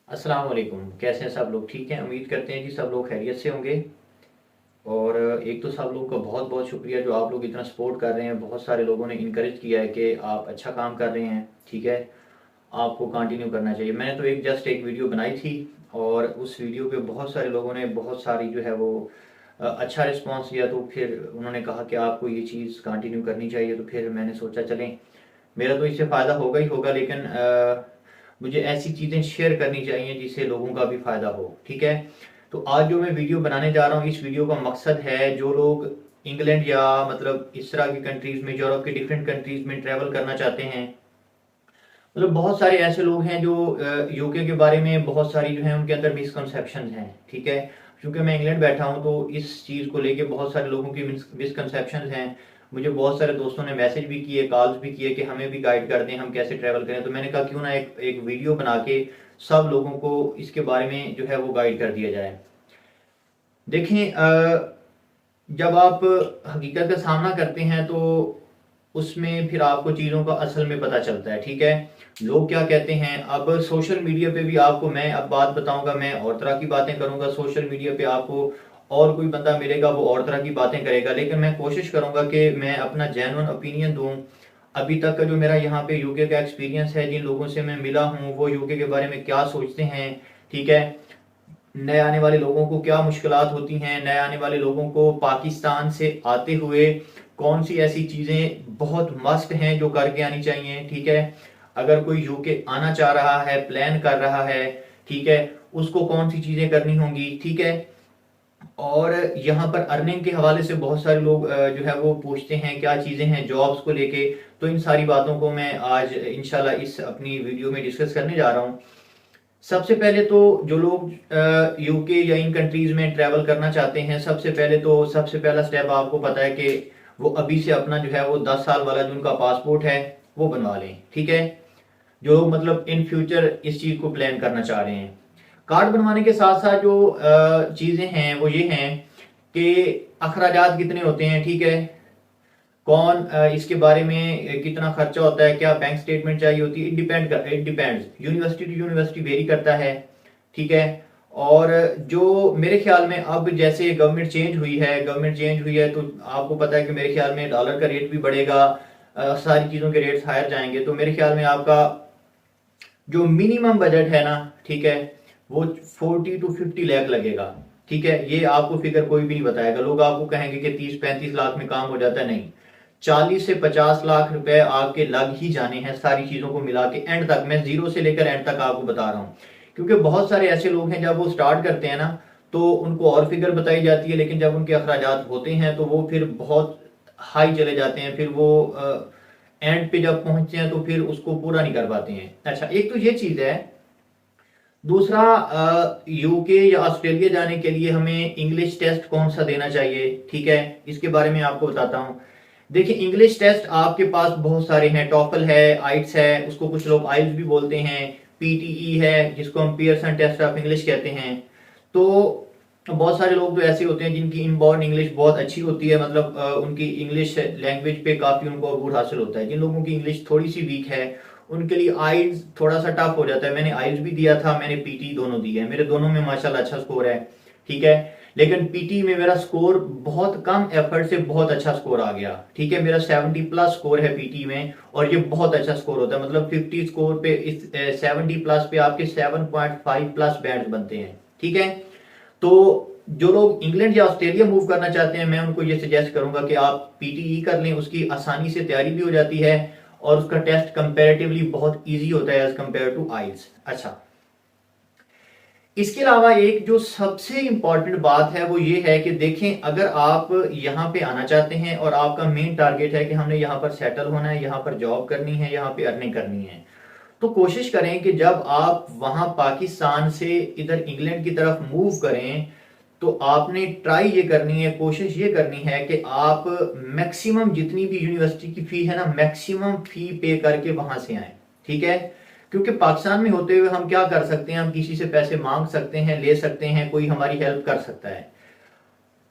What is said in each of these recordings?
अस्सलाम वालेकुम। कैसे हैं सब लोग? ठीक हैं, उम्मीद करते हैं कि सब लोग खैरियत से होंगे। और एक तो सब लोगों का बहुत बहुत शुक्रिया जो आप लोग इतना सपोर्ट कर रहे हैं। बहुत सारे लोगों ने इनकरेज किया है कि आप अच्छा काम कर रहे हैं, ठीक है, आपको कंटिन्यू करना चाहिए। मैंने तो जस्ट एक वीडियो बनाई थी और उस वीडियो पे बहुत सारे लोगों ने बहुत सारी जो है वो अच्छा रिस्पांस दिया। तो फिर उन्होंने कहा कि आपको ये चीज़ कंटिन्यू करनी चाहिए। तो फिर मैंने सोचा चलें, मेरा तो इससे फ़ायदा होगा ही होगा, लेकिन मुझे ऐसी चीज़ें शेयर करनी चाहिए जिससे लोगों का भी फ़ायदा हो, ठीक है। तो आज जो मैं वीडियो बनाने जा रहा हूँ, इस वीडियो का मकसद है जो लोग इंग्लैंड या मतलब इस तरह की कंट्रीज़ में, यूरोप के डिफरेंट कंट्रीज़ में ट्रैवल करना चाहते हैं। मतलब बहुत सारे ऐसे लोग हैं जो यूके के बारे में बहुत सारी जो है उनके अंदर मिसकंसेप्शन हैं, ठीक है। क्योंकि मैं इंग्लैंड बैठा हूँ तो इस चीज़ को लेके बहुत सारे लोगों की मिसकंसेप्शन हैं। मुझे बहुत सारे दोस्तों ने मैसेज भी किए, कॉल्स भी किए कि हमें भी गाइड कर दें, हम कैसे ट्रैवल करें। तो मैंने कहा क्यों ना एक एक वीडियो बना के सब लोगों को इसके बारे में जो है वो गाइड कर दिया जाए। देखें, जब आप हकीकत का सामना करते हैं तो उसमें फिर आपको चीज़ों का असल में पता चलता है, ठीक है। लोग क्या कहते हैं, अब सोशल मीडिया पे भी आपको मैं अब बात बताऊंगा, मैं और तरह की बातें करूंगा। सोशल मीडिया पे आपको और कोई बंदा मिलेगा, वो और तरह की बातें करेगा, लेकिन मैं कोशिश करूंगा कि मैं अपना जेन्युइन ओपिनियन दूं। अभी तक का जो मेरा यहाँ पे यूके का एक्सपीरियंस है, जिन लोगों से मैं मिला हूँ वो यूके के बारे में क्या सोचते हैं, ठीक है। नए आने वाले लोगों को क्या मुश्किलात होती हैं, नए आने वाले लोगों को पाकिस्तान से आते हुए कौन सी ऐसी चीज़ें बहुत मस्ट हैं जो करके आनी चाहिए, ठीक है। अगर कोई यूके आना चाह रहा है, प्लान कर रहा है, ठीक है, उसको कौन सी चीज़ें करनी होंगी, ठीक है। और यहाँ पर अर्निंग के हवाले से बहुत सारे लोग जो है वो पूछते हैं क्या चीज़ें हैं जॉब्स को लेके। तो इन सारी बातों को मैं आज इंशाल्लाह इस अपनी वीडियो में डिस्कस करने जा रहा हूँ। सबसे पहले तो जो लोग यूके या इन कंट्रीज में ट्रैवल करना चाहते हैं, सबसे पहले तो सबसे पहला स्टेप आपको पता है कि वो अभी से अपना जो है वो 10 साल वाला जो उनका पासपोर्ट है वो बनवा लें, ठीक है। जो लोग मतलब इन फ्यूचर इस चीज को प्लान करना चाह रहे हैं, कार्ड बनवाने के साथ साथ जो चीजें हैं वो ये हैं कि अखराजात कितने होते हैं, ठीक है। कौन इसके बारे में कितना खर्चा होता है, क्या बैंक स्टेटमेंट चाहिए होती है, it depends, university to university vary करता है, ठीक है। और जो मेरे ख्याल में अब जैसे गवर्नमेंट चेंज हुई है तो आपको पता है कि मेरे ख्याल में डॉलर का रेट भी बढ़ेगा, सारी चीज़ों के रेट्स हायर जाएंगे। तो मेरे ख्याल में आपका जो मिनिमम बजट है ना, ठीक है, वो 40 to 50 लाख लगेगा, ठीक है। ये आपको फिगर कोई भी नहीं बताएगा, लोग आपको कहेंगे कि 30-35 लाख में काम हो जाता है, नहीं। 40 से 50 लाख रुपए आपके लग ही जाने हैं सारी चीजों को मिला के एंड तक। मैं जीरो से लेकर एंड तक आपको बता रहा हूँ, क्योंकि बहुत सारे ऐसे लोग हैं जब वो स्टार्ट करते हैं ना तो उनको और फिगर बताई जाती है, लेकिन जब उनके अखराजात होते हैं तो वो फिर बहुत हाई चले जाते हैं, फिर वो एंड पे जब पहुंचते हैं तो फिर उसको पूरा नहीं कर पाते हैं। अच्छा, एक तो ये चीज है। दूसरा, यूके या ऑस्ट्रेलिया जाने के लिए हमें इंग्लिश टेस्ट कौन सा देना चाहिए, ठीक है, इसके बारे में आपको बताता हूँ। देखिए, इंग्लिश टेस्ट आपके पास बहुत सारे हैं, टॉफल है, आइट्स है, उसको कुछ लोग आइल्स भी बोलते हैं, पीटीई है जिसको हम पियर्सन टेस्ट ऑफ इंग्लिश कहते हैं। तो बहुत सारे लोग तो ऐसे होते हैं जिनकी इनबॉर्न इंग्लिश बहुत अच्छी होती है, मतलब उनकी इंग्लिश लैंग्वेज पे काफी उनको अबूर हासिल होता है। जिन लोगों की इंग्लिश थोड़ी सी वीक है उनके लिए आइल्स थोड़ा सा टफ हो जाता है। मैंने आइल्स भी दिया था, मैंने पीटी दोनों दिए हैं, मेरे दोनों में माशाल्लाह अच्छा स्कोर है, ठीक है। लेकिन पीटी में मेरा स्कोर बहुत कम एफर्ट से बहुत अच्छा स्कोर आ गया, ठीक है। मेरा 70 प्लस स्कोर है पीटी में और ये बहुत अच्छा स्कोर होता है, मतलब 50 स्कोर पे इस 70 प्लस पे आपके 7.5 प्लस बैंड बनते हैं, ठीक है। तो जो लोग इंग्लैंड या ऑस्ट्रेलिया मूव करना चाहते हैं मैं उनको ये सजेस्ट करूंगा कि आप पीटीई कर लें, उसकी आसानी से तैयारी भी हो जाती है और उसका टेस्ट कंपैरेटिवली बहुत इजी होता है एज कंपेयर टू आइल्स। अच्छा, इसके अलावा एक जो सबसे इंपॉर्टेंट बात है वो ये है कि देखें, अगर आप यहाँ पे आना चाहते हैं और आपका मेन टारगेट है कि हमने यहाँ पर सेटल होना है, यहाँ पर जॉब करनी है, यहाँ पे अर्निंग करनी है, तो कोशिश करें कि जब आप वहां पाकिस्तान से इधर इंग्लैंड की तरफ मूव करें तो आपने ट्राई ये करनी है, कोशिश ये करनी है कि आप मैक्सिमम जितनी भी यूनिवर्सिटी की फी है ना, मैक्सिमम फी पे करके वहां से आए, ठीक है। क्योंकि पाकिस्तान में होते हुए हम क्या कर सकते हैं, हम किसी से पैसे मांग सकते हैं, ले सकते हैं, कोई हमारी हेल्प कर सकता है।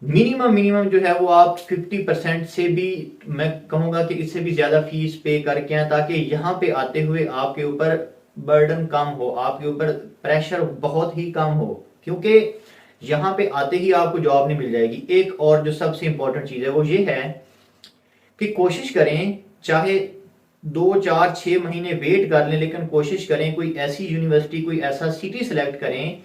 मिनिमम जो है वो आप 50% से भी, मैं कहूंगा कि इससे भी ज्यादा फीस पे करके आए, ताकि यहाँ पे आते हुए आपके ऊपर बर्डन कम हो, आपके ऊपर प्रेशर बहुत ही कम हो, क्योंकि यहाँ पे आते ही आपको जॉब नहीं मिल जाएगी। एक और जो सबसे इंपॉर्टेंट चीज है वो ये है कि कोशिश करें, चाहे 2 4 6 महीने वेट कर लें, लेकिन कोशिश करें कोई ऐसी यूनिवर्सिटी, कोई ऐसा सिटी सिलेक्ट करें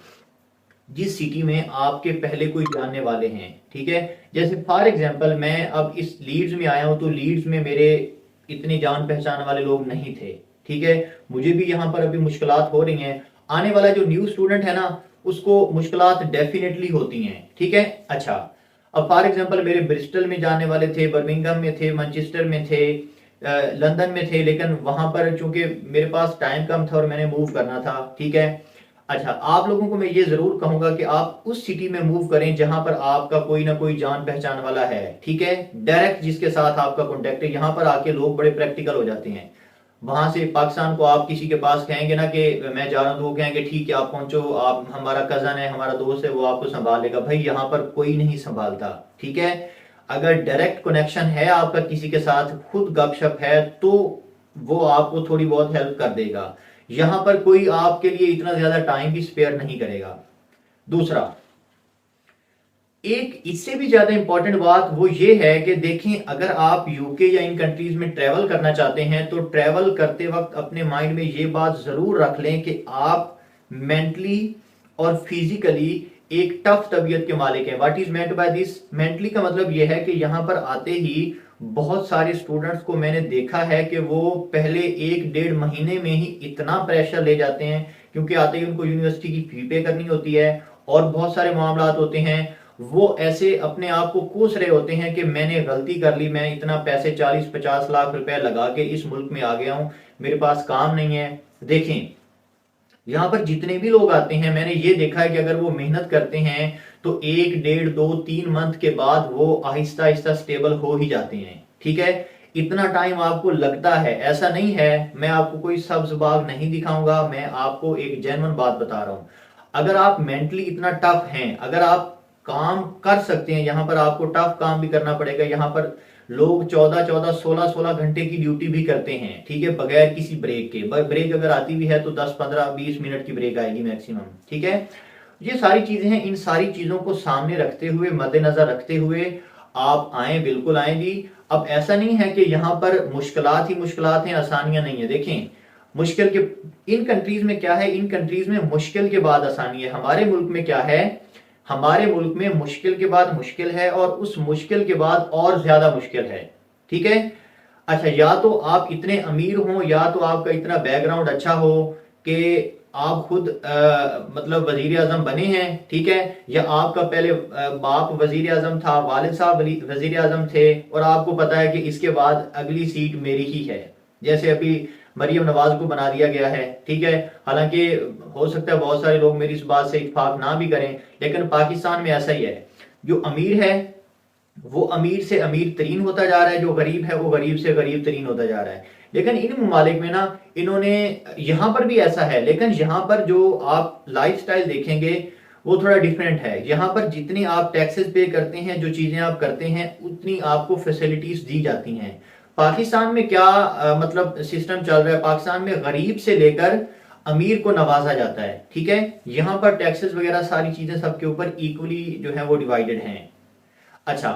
जिस सिटी में आपके पहले कोई जानने वाले हैं। ठीक है, जैसे फॉर एग्जांपल मैं अब इस लीड्स में आया हूं, तो लीड्स में मेरे इतने जान पहचान वाले लोग नहीं थे। ठीक है, मुझे भी यहाँ पर अभी मुश्किलात हो रही हैं, आने वाला जो न्यू स्टूडेंट है ना उसको मुश्किलात डेफिनेटली होती हैं। ठीक है, अच्छा अब फॉर एग्जांपल मेरे ब्रिस्टल में जाने वाले थे, बर्मिंघम में थे, मैनचेस्टर में थे, लंदन में थे, लेकिन वहां पर चूंकि मेरे पास टाइम कम था और मैंने मूव करना था। ठीक है, अच्छा आप लोगों को मैं ये जरूर कहूंगा कि आप उस सिटी में मूव करें जहां पर आपका कोई ना कोई जान पहचान वाला है। ठीक है, डायरेक्ट जिसके साथ आपका कॉन्टेक्ट है। यहाँ पर आके लोग बड़े प्रैक्टिकल हो जाते हैं। वहां से पाकिस्तान को आप किसी के पास कहेंगे ना कि मैं जा रहा हूँ, तो वो कहेंगे ठीक है आप पहुंचो, आप हमारा कजन है, हमारा दोस्त है, वो आपको संभाल लेगा। भाई यहाँ पर कोई नहीं संभालता। ठीक है, अगर डायरेक्ट कनेक्शन है आपका किसी के साथ, खुद गपशप है, तो वो आपको थोड़ी बहुत हेल्प कर देगा। यहां पर कोई आपके लिए इतना ज्यादा टाइम भी स्पेयर नहीं करेगा। दूसरा, एक इससे भी ज्यादा इंपॉर्टेंट बात वो ये है कि देखें, अगर आप यूके या इन कंट्रीज में ट्रेवल करना चाहते हैं तो ट्रेवल करते वक्त अपने माइंड में ये बात जरूर रख लें कि आप मेंटली और फिजिकली एक टफ तबीयत के मालिक हैं। What is meant by this? Mentally का मतलब यह है कि यहां पर आते ही बहुत सारे स्टूडेंट्स को मैंने देखा है कि वो पहले 1 1.5 महीने में ही इतना प्रेशर ले जाते हैं, क्योंकि आते ही उनको यूनिवर्सिटी की फी पे करनी होती है और बहुत सारे मामला होते हैं। वो ऐसे अपने आप को कोस रहे होते हैं कि मैंने गलती कर ली, मैं इतना पैसे 40 50 लाख रुपए लगा के इस मुल्क में आ गया हूं, मेरे पास काम नहीं है। देखें, यहाँ पर जितने भी लोग आते हैं मैंने ये देखा है कि अगर वो मेहनत करते हैं तो 1 1.5 2 3 मंथ के बाद वो आहिस्ता आहिस्ता स्टेबल हो ही जाते हैं। ठीक है, इतना टाइम आपको लगता है, ऐसा नहीं है। मैं आपको कोई सब्ज बाग नहीं दिखाऊंगा, मैं आपको एक जेन्युइन बात बता रहा हूं। अगर आप मेंटली इतना टफ हैं, अगर आप काम कर सकते हैं, यहाँ पर आपको टफ काम भी करना पड़ेगा। यहाँ पर लोग 14 14 16 16 घंटे की ड्यूटी भी करते हैं। ठीक है, बगैर किसी ब्रेक के। ब्रेक अगर आती भी है तो 10 15 20 मिनट की ब्रेक आएगी मैक्सिमम। ठीक है, ये सारी चीजें हैं। इन सारी चीजों को सामने रखते हुए, मद्देनजर रखते हुए आप आए, बिल्कुल आए जी। अब ऐसा नहीं है कि यहाँ पर मुश्किलात ही मुश्किलात हैं, आसानियां नहीं है। देखें, मुश्किल के इन कंट्रीज में क्या है, इन कंट्रीज में मुश्किल के बाद आसानी है। हमारे मुल्क में क्या है, हमारे मुल्क में मुश्किल के बाद मुश्किल है और उस मुश्किल के बाद और ज्यादा मुश्किल है। ठीक है, अच्छा या तो आप इतने अमीर हो, या तो आपका इतना बैकग्राउंड अच्छा हो कि आप खुद मतलब वजीर आजम बने हैं। ठीक है, या आपका पहले बाप वजीर आजम था, वालिद साहब वजीर आजम थे, और आपको पता है कि इसके बाद अगली सीट मेरी ही है, जैसे अभी मरियम नवाज को बना दिया गया है। ठीक है, हालांकि हो सकता है बहुत सारे लोग मेरी इस बात से इत्तेफाक ना भी करें, लेकिन पाकिस्तान में ऐसा ही है। जो अमीर है वो अमीर से अमीर तरीन होता जा रहा है, जो गरीब है वो गरीब से गरीब तरीन होता जा रहा है। लेकिन इन ममालिक में ना, इन्होंने, यहां पर भी ऐसा है, लेकिन यहां पर जो आप लाइफस्टाइल देखेंगे वो थोड़ा डिफरेंट है। यहाँ पर जितनी आप टैक्सेस पे करते हैं, जो चीजें आप करते हैं, उतनी आपको फैसिलिटीज दी जाती हैं। पाकिस्तान में क्या मतलब सिस्टम चल रहा है, पाकिस्तान में गरीब से लेकर अमीर को नवाजा जाता है। ठीक है, यहाँ पर टैक्सेस वगैरह सारी चीजें सबके ऊपर इक्वली जो है वो डिवाइडेड हैं। अच्छा,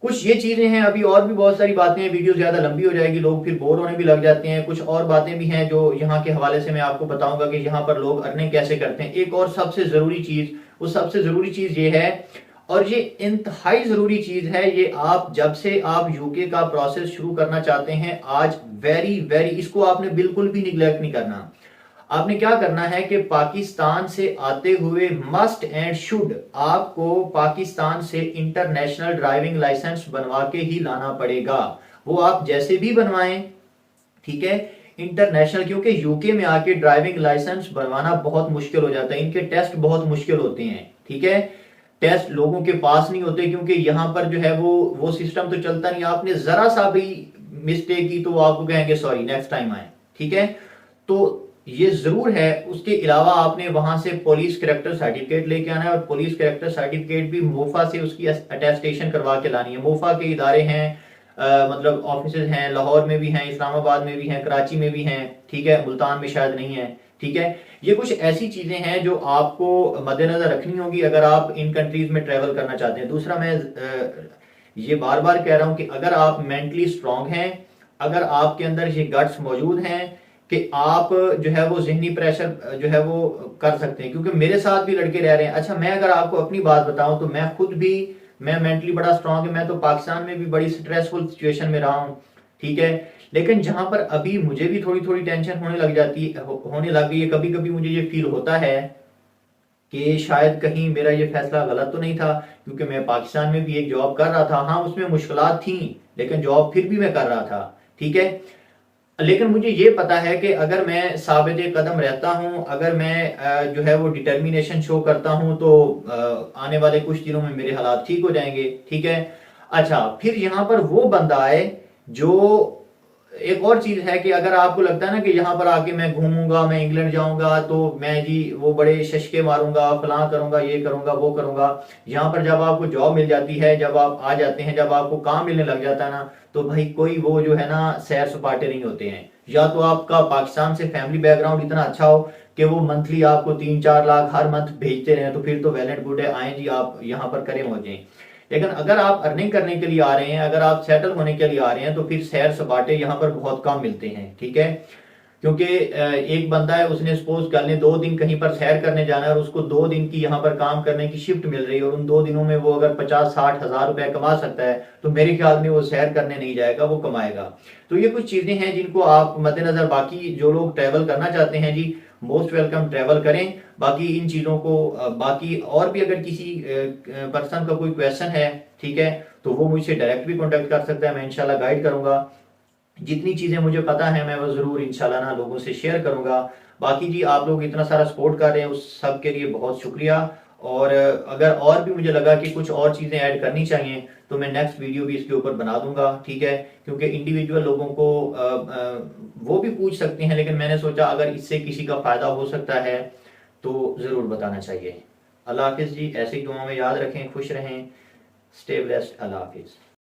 कुछ ये चीजें हैं, अभी और भी बहुत सारी बातें हैं, वीडियो ज्यादा लंबी हो जाएगी, लोग फिर बोर होने भी लग जाते हैं। कुछ और बातें भी हैं जो यहाँ के हवाले से मैं आपको बताऊंगा कि यहाँ पर लोग अर्निंग कैसे करते हैं। एक और सबसे जरूरी चीज, वो सबसे जरूरी चीज ये है, और ये इंतहाई जरूरी चीज है, ये आप जब से आप यूके का प्रोसेस शुरू करना चाहते हैं, आज वेरी वेरी, इसको आपने बिल्कुल भी निगलेक्ट नहीं करना। आपने क्या करना है कि पाकिस्तान से आते हुए मस्ट एंड शुड आपको पाकिस्तान से इंटरनेशनल ड्राइविंग लाइसेंस बनवा के ही लाना पड़ेगा। वो आप जैसे भी बनवाएं, ठीक है, इंटरनेशनल, क्योंकि यूके में आके ड्राइविंग लाइसेंस बनवाना बहुत मुश्किल हो जाता है। इनके टेस्ट बहुत मुश्किल होते हैं। ठीक है, टेस्ट लोगों के पास नहीं होते, क्योंकि यहाँ पर जो है वो सिस्टम तो चलता नहीं। आपने जरा सा भी मिस्टेक की तो वो आपको कहेंगे सॉरी, नेक्स्ट टाइम आए। ठीक है, तो ये जरूर है। उसके अलावा आपने वहां से पुलिस कैरेक्टर सर्टिफिकेट लेके आना है, और पुलिस कैरेक्टर सर्टिफिकेट भी मोफा से उसकी अटेस्टेशन करवा के लानी है। मोफा के इदारे हैं, मतलब ऑफिस हैं, लाहौर में भी हैं, इस्लामाबाद में भी हैं, कराची में भी हैं, ठीक है, मुल्तान में शायद नहीं है, ठीक है। ये कुछ ऐसी चीजें हैं जो आपको मद्देनजर रखनी होगी अगर आप इन कंट्रीज में ट्रेवल करना चाहते हैं। दूसरा, मैं ये बार बार कह रहा हूं कि अगर आप मेंटली स्ट्रांग हैं, अगर आपके अंदर ये गट्स मौजूद हैं कि आप जो है वो जहनी प्रेशर जो है वो कर सकते हैं, क्योंकि मेरे साथ भी लड़के रह रहे हैं। अच्छा, मैं अगर आपको अपनी बात बताऊं तो मैं खुद भी, मैं मेंटली बड़ा स्ट्रांग है, मैं तो पाकिस्तान में भी बड़ी स्ट्रेसफुल सिचुएशन में रहा हूं, ठीक है। लेकिन जहां पर अभी मुझे भी थोड़ी थोड़ी टेंशन होने लग जाती है, होने लग गई है, कभी कभी मुझे ये फील होता है कि शायद कहीं मेरा ये फैसला गलत तो नहीं था, क्योंकि मैं पाकिस्तान में भी एक जॉब कर रहा था। हाँ, उसमें मुश्किलात थी, लेकिन जॉब फिर भी मैं कर रहा था, ठीक है। लेकिन मुझे ये पता है कि अगर मैं साबित कदम रहता हूं, अगर मैं जो है वो डिटर्मिनेशन शो करता हूं, तो आने वाले कुछ दिनों में मेरे हालात ठीक हो जाएंगे, ठीक है। अच्छा, फिर यहां पर वो बंदा आए जो, एक और चीज है कि अगर आपको लगता है ना कि यहाँ पर आके मैं घूमूंगा, मैं इंग्लैंड जाऊंगा तो मैं जी वो बड़े शशके मारूंगा, फलां करूंगा, ये करूंगा, वो करूंगा। यहाँ पर जब आपको जॉब मिल जाती है, जब आप आ जाते हैं, जब आपको काम मिलने लग जाता है ना, तो भाई कोई वो जो है ना सैर सपाटे नहीं होते हैं। या तो आपका पाकिस्तान से फैमिली बैकग्राउंड इतना अच्छा हो कि वो मंथली आपको 3-4 लाख हर मंथ भेजते रहे, तो फिर तो वेल एंड गुड है, आए जी आप यहाँ पर करें हो जाए। लेकिन अगर आप अर्निंग करने के लिए आ रहे हैं, अगर आप सेटल होने के लिए आ रहे हैं, तो फिर सैर सपाटे यहाँ पर बहुत कम मिलते हैं, ठीक है। क्योंकि एक बंदा है, उसने सपोज कर लें 2 दिन कहीं पर सैर करने जाना है और उसको 2 दिन की यहाँ पर काम करने की शिफ्ट मिल रही है, और उन 2 दिनों में वो अगर 50-60 हजार रुपए कमा सकता है, तो मेरे ख्याल में वो सैर करने नहीं जाएगा, वो कमाएगा। तो ये कुछ चीजें हैं जिनको आप मद्देनजर, बाकी जो लोग ट्रैवल करना चाहते हैं जी, मोस्ट वेलकम, ट्रैवल करें। बाकी इन चीजों को बाकी और भी अगर किसी पर्सन का कोई क्वेश्चन है, ठीक है, तो वो मुझसे डायरेक्ट भी कॉन्टेक्ट कर सकता है, मैं इंशाल्लाह गाइड करूंगा। जितनी चीजें मुझे पता है मैं वो जरूर इंशाल्लाह ना लोगों से शेयर करूंगा। बाकी जी, आप लोग इतना सारा सपोर्ट कर रहे हैं, उस सब के लिए बहुत शुक्रिया। और अगर और भी मुझे लगा कि कुछ और चीजें ऐड करनी चाहिए, तो मैं नेक्स्ट वीडियो भी इसके ऊपर बना दूंगा, ठीक है। क्योंकि इंडिविजुअल लोगों को वो भी पूछ सकते हैं, लेकिन मैंने सोचा अगर इससे किसी का फायदा हो सकता है तो जरूर बताना चाहिए। अल्लाह हाफिज जी, ऐसी दुआ में याद रखें, खुश रहें, स्टे ब्लेस्ड, अल्लाह हाफिज।